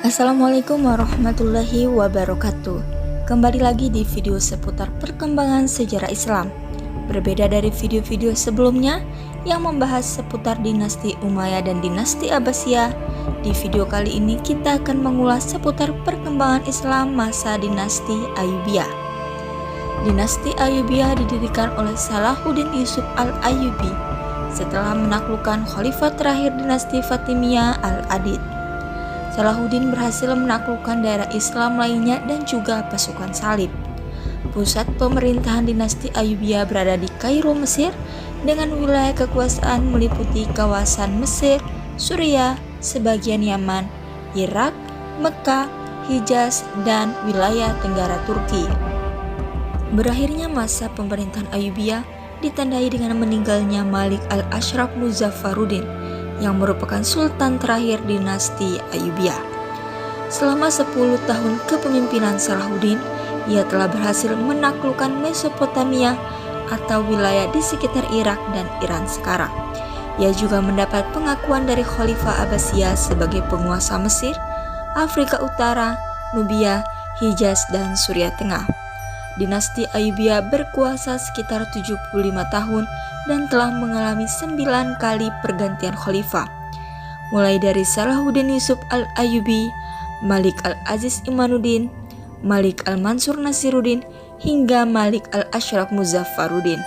Assalamualaikum warahmatullahi wabarakatuh. Kembali lagi di video seputar perkembangan sejarah Islam. Berbeda dari video-video sebelumnya yang membahas seputar dinasti Umayyah dan dinasti Abbasiyah, di video kali ini kita akan mengulas seputar perkembangan Islam masa dinasti Ayyubiyah. Dinasti Ayyubiyah didirikan oleh Salahuddin Yusuf al-Ayyubi setelah menaklukkan khalifah terakhir dinasti Fatimiyah al-Adid. Salahuddin berhasil menaklukkan daerah Islam lainnya dan juga pasukan salib. Pusat pemerintahan dinasti Ayyubiyah berada di Kairo, Mesir, dengan wilayah kekuasaan meliputi kawasan Mesir, Suriah, sebagian Yaman, Irak, Mekah, Hijaz, dan wilayah Tenggara Turki. Berakhirnya masa pemerintahan Ayyubiyah ditandai dengan meninggalnya Malik al-Ashraf Muzaffaruddin yang merupakan sultan terakhir dinasti Ayyubiyah. Selama 10 tahun kepemimpinan Salahuddin, ia telah berhasil menaklukkan Mesopotamia atau wilayah di sekitar Irak dan Iran sekarang. Ia juga mendapat pengakuan dari Khalifah Abbasiyah sebagai penguasa Mesir, Afrika Utara, Nubia, Hijaz, dan Suriah Tengah. Dinasti Ayyubiyah berkuasa sekitar 75 tahun dan telah mengalami 9 kali pergantian khalifah, mulai dari Salahuddin Yusuf al-Ayyubi, Malik al-Aziz Imanuddin, Malik al-Mansur Nasiruddin, hingga Malik al-Ashraf Muzaffaruddin.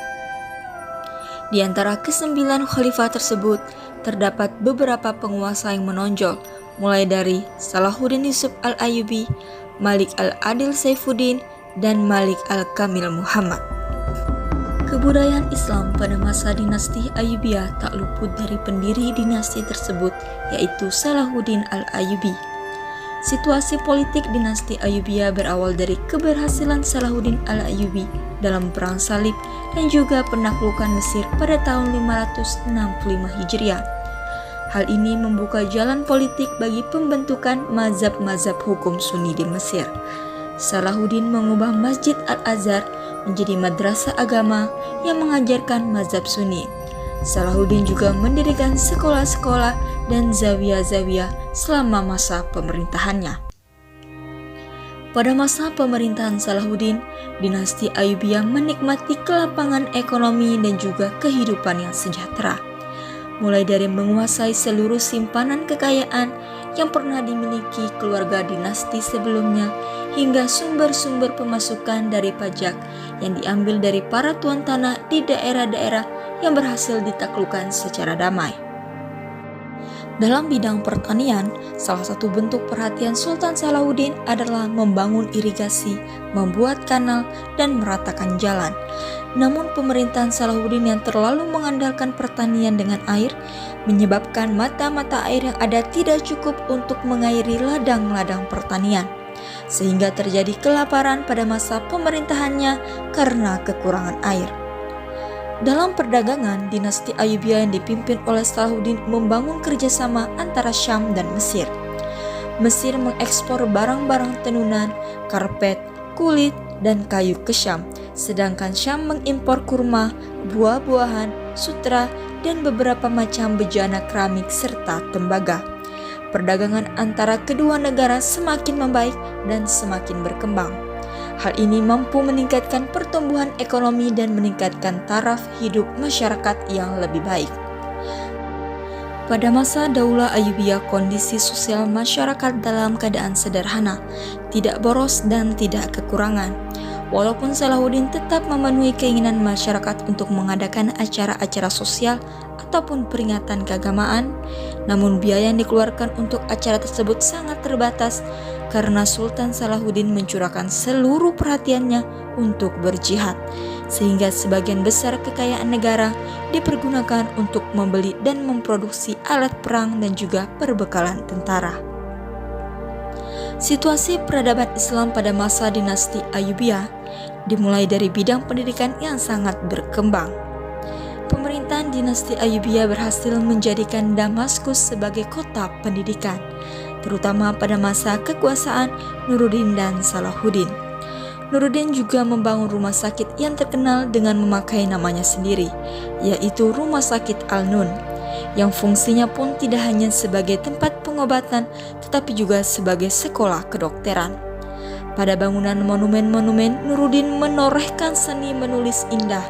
Di antara ke-9 khalifah tersebut, terdapat beberapa penguasa yang menonjol, mulai dari Salahuddin Yusuf al-Ayyubi, Malik al-Adil Saifuddin, dan Malik al-Kamil Muhammad. Kebudayaan Islam pada masa dinasti Ayyubiyah tak luput dari pendiri dinasti tersebut, yaitu Salahuddin al-Ayyubi. Situasi politik dinasti Ayyubiyah berawal dari keberhasilan Salahuddin al-Ayyubi dalam perang salib dan juga penaklukan Mesir pada tahun 565 Hijriah. Hal ini membuka jalan politik bagi pembentukan mazhab-mazhab hukum Sunni di Mesir. Salahuddin mengubah Masjid Al-Azhar menjadi madrasah agama yang mengajarkan mazhab Sunni. Salahuddin juga mendirikan sekolah-sekolah dan zawiyah-zawiyah selama masa pemerintahannya. Pada masa pemerintahan Salahuddin, dinasti Ayyubiyah menikmati kelapangan ekonomi dan juga kehidupan yang sejahtera. Mulai dari menguasai seluruh simpanan kekayaan yang pernah dimiliki keluarga dinasti sebelumnya, hingga sumber-sumber pemasukan dari pajak yang diambil dari para tuan tanah di daerah-daerah yang berhasil ditaklukkan secara damai. Dalam bidang pertanian, salah satu bentuk perhatian Sultan Salahuddin adalah membangun irigasi, membuat kanal, dan meratakan jalan. Namun pemerintahan Salahuddin yang terlalu mengandalkan pertanian dengan air menyebabkan mata-mata air yang ada tidak cukup untuk mengairi ladang-ladang pertanian, sehingga terjadi kelaparan pada masa pemerintahannya karena kekurangan air. Dalam perdagangan, dinasti Ayyubiyah yang dipimpin oleh Salahuddin membangun kerjasama antara Syam dan Mesir. Mesir mengekspor barang-barang tenunan, karpet, kulit, dan kayu ke Syam, sedangkan Syam mengimpor kurma, buah-buahan, sutra, dan beberapa macam bejana keramik serta tembaga. Perdagangan antara kedua negara semakin membaik dan semakin berkembang. Hal ini mampu meningkatkan pertumbuhan ekonomi dan meningkatkan taraf hidup masyarakat yang lebih baik. Pada masa Daulah Ayyubiyah, kondisi sosial masyarakat dalam keadaan sederhana, tidak boros dan tidak kekurangan. Walaupun Salahuddin tetap memenuhi keinginan masyarakat untuk mengadakan acara-acara sosial ataupun peringatan keagamaan, namun biaya yang dikeluarkan untuk acara tersebut sangat terbatas karena Sultan Salahuddin mencurahkan seluruh perhatiannya untuk berjihad, sehingga sebagian besar kekayaan negara dipergunakan untuk membeli dan memproduksi alat perang dan juga perbekalan tentara. Situasi peradaban Islam pada masa dinasti Ayyubiyah dimulai dari bidang pendidikan yang sangat berkembang. Pemerintahan dinasti Ayyubiyah berhasil menjadikan Damaskus sebagai kota pendidikan, terutama pada masa kekuasaan Nuruddin dan Salahuddin. Nuruddin juga membangun rumah sakit yang terkenal dengan memakai namanya sendiri, yaitu Rumah Sakit Al-Nun, yang fungsinya pun tidak hanya sebagai tempat pengobatan, tetapi juga sebagai sekolah kedokteran. Pada bangunan monumen-monumen, Nuruddin menorehkan seni menulis indah.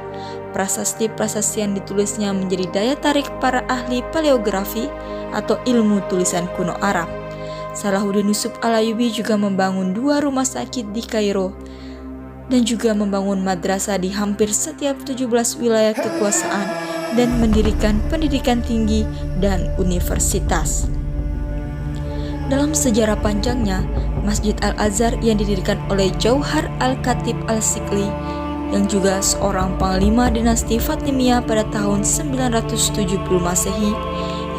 Prasasti-prasasti yang ditulisnya menjadi daya tarik para ahli paleografi atau ilmu tulisan kuno Arab. Salahuddin Yusuf Al-Ayyubi juga membangun 2 rumah sakit di Kairo dan juga membangun madrasah di hampir setiap 17 wilayah kekuasaan dan mendirikan pendidikan tinggi dan universitas. Dalam sejarah panjangnya, Masjid Al-Azhar yang didirikan oleh Jauhar Al-Khatib Al-Sikli yang juga seorang panglima dinasti Fatimiyah pada tahun 970 Masehi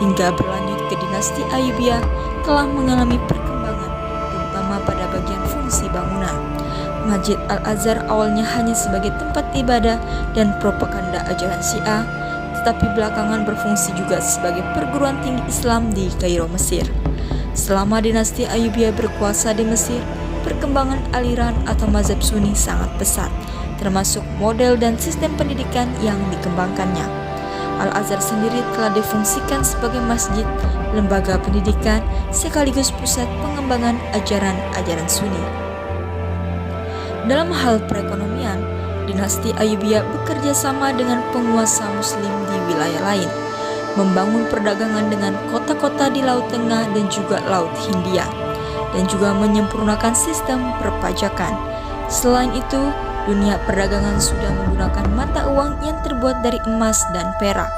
hingga berlanjut ke dinasti Ayyubiyah telah mengalami perkembangan, terutama pada bagian fungsi bangunan. Masjid Al-Azhar awalnya hanya sebagai tempat ibadah dan propaganda ajaran Syiah, tetapi belakangan berfungsi juga sebagai perguruan tinggi Islam di Kairo, Mesir. Selama dinasti Ayyubiyah berkuasa di Mesir, perkembangan aliran atau mazhab Sunni sangat pesat, termasuk model dan sistem pendidikan yang dikembangkannya. Al-Azhar sendiri telah difungsikan sebagai masjid, lembaga pendidikan, sekaligus pusat pengembangan ajaran-ajaran Sunni. Dalam hal perekonomian, dinasti Ayyubiyah bekerja sama dengan penguasa Muslim di wilayah lain, membangun perdagangan dengan kota-kota di Laut Tengah dan juga Laut Hindia, dan juga menyempurnakan sistem perpajakan. Selain itu, dunia perdagangan sudah menggunakan mata uang yang terbuat dari emas dan perak,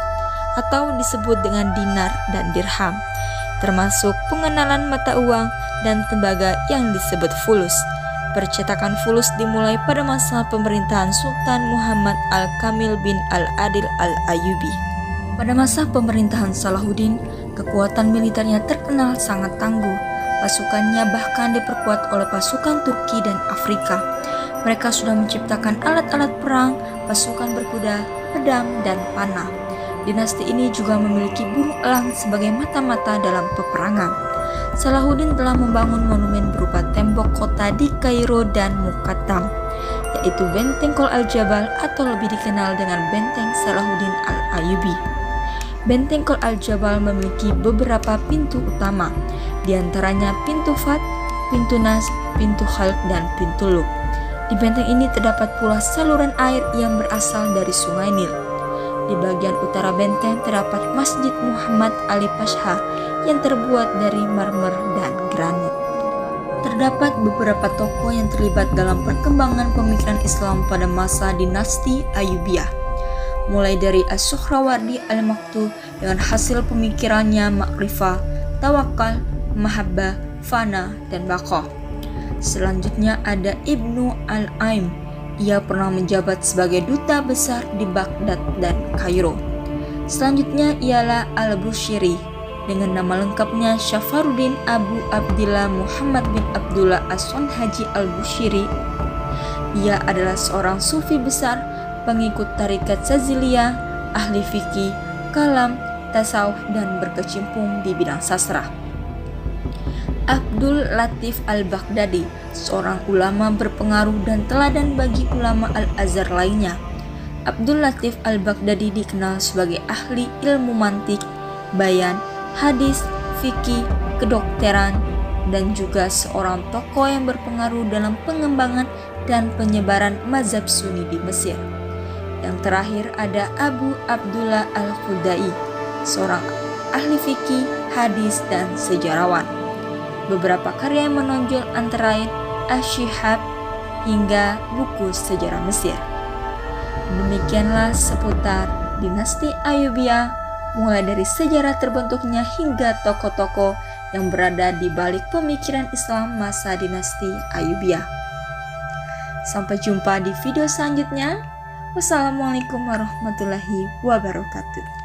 atau disebut dengan dinar dan dirham, termasuk pengenalan mata uang dan tembaga yang disebut fulus. Percetakan fulus dimulai pada masa pemerintahan Sultan Muhammad Al-Kamil bin Al-Adil Al-Ayyubi. Pada masa pemerintahan Salahuddin, kekuatan militernya terkenal sangat tangguh. Pasukannya bahkan diperkuat oleh pasukan Turki dan Afrika. Mereka sudah menciptakan alat-alat perang, pasukan berkuda, pedang, dan panah. Dinasti ini juga memiliki burung elang sebagai mata-mata dalam peperangan. Salahuddin telah membangun monumen berupa tembok kota di Kairo dan Muqattam, yaitu Benteng Kol Al-Jabal atau lebih dikenal dengan Benteng Salahuddin Al-Ayyubi. Benteng Kol Al-Jabal memiliki beberapa pintu utama, diantaranya pintu Fat, pintu Nas, pintu Khalq, dan pintu Luk. Di benteng ini terdapat pula saluran air yang berasal dari Sungai Nil. Di bagian utara benteng terdapat Masjid Muhammad Ali Pasha yang terbuat dari marmer dan granit. Terdapat beberapa tokoh yang terlibat dalam perkembangan pemikiran Islam pada masa dinasti Ayyubiyah, mulai dari As-Suhrawardi Al-Maktub dengan hasil pemikirannya makrifah, tawakal, mahabbah, fana, dan baqah. Selanjutnya ada Ibnu Al-Aim. Ia pernah menjabat sebagai duta besar di Baghdad dan Kairo. Selanjutnya ialah Al-Bushiri dengan nama lengkapnya Syafaruddin Abu Abdillah Muhammad bin Abdullah As-Sonhaji Al-Bushiri. Ia adalah seorang sufi besar, pengikut tarikat Saziliyah, ahli fikih, kalam, tasawuf, dan berkecimpung di bidang sastra. Abdul Latif Al-Baghdadi, seorang ulama berpengaruh dan teladan bagi ulama Al-Azhar lainnya. Abdul Latif Al-Baghdadi dikenal sebagai ahli ilmu mantik, bayan, hadis, fikih, kedokteran, dan juga seorang tokoh yang berpengaruh dalam pengembangan dan penyebaran mazhab Sunni di Mesir. Yang terakhir ada Abu Abdullah Al-Khudai, seorang ahli fikih, hadis, dan sejarawan. Beberapa karya yang menonjol antara lain Asy-Syihab hingga buku sejarah Mesir. Demikianlah seputar dinasti Ayyubiyah, mulai dari sejarah terbentuknya hingga tokoh-tokoh yang berada di balik pemikiran Islam masa dinasti Ayyubiyah. Sampai jumpa di video selanjutnya. Wassalamualaikum warahmatullahi wabarakatuh.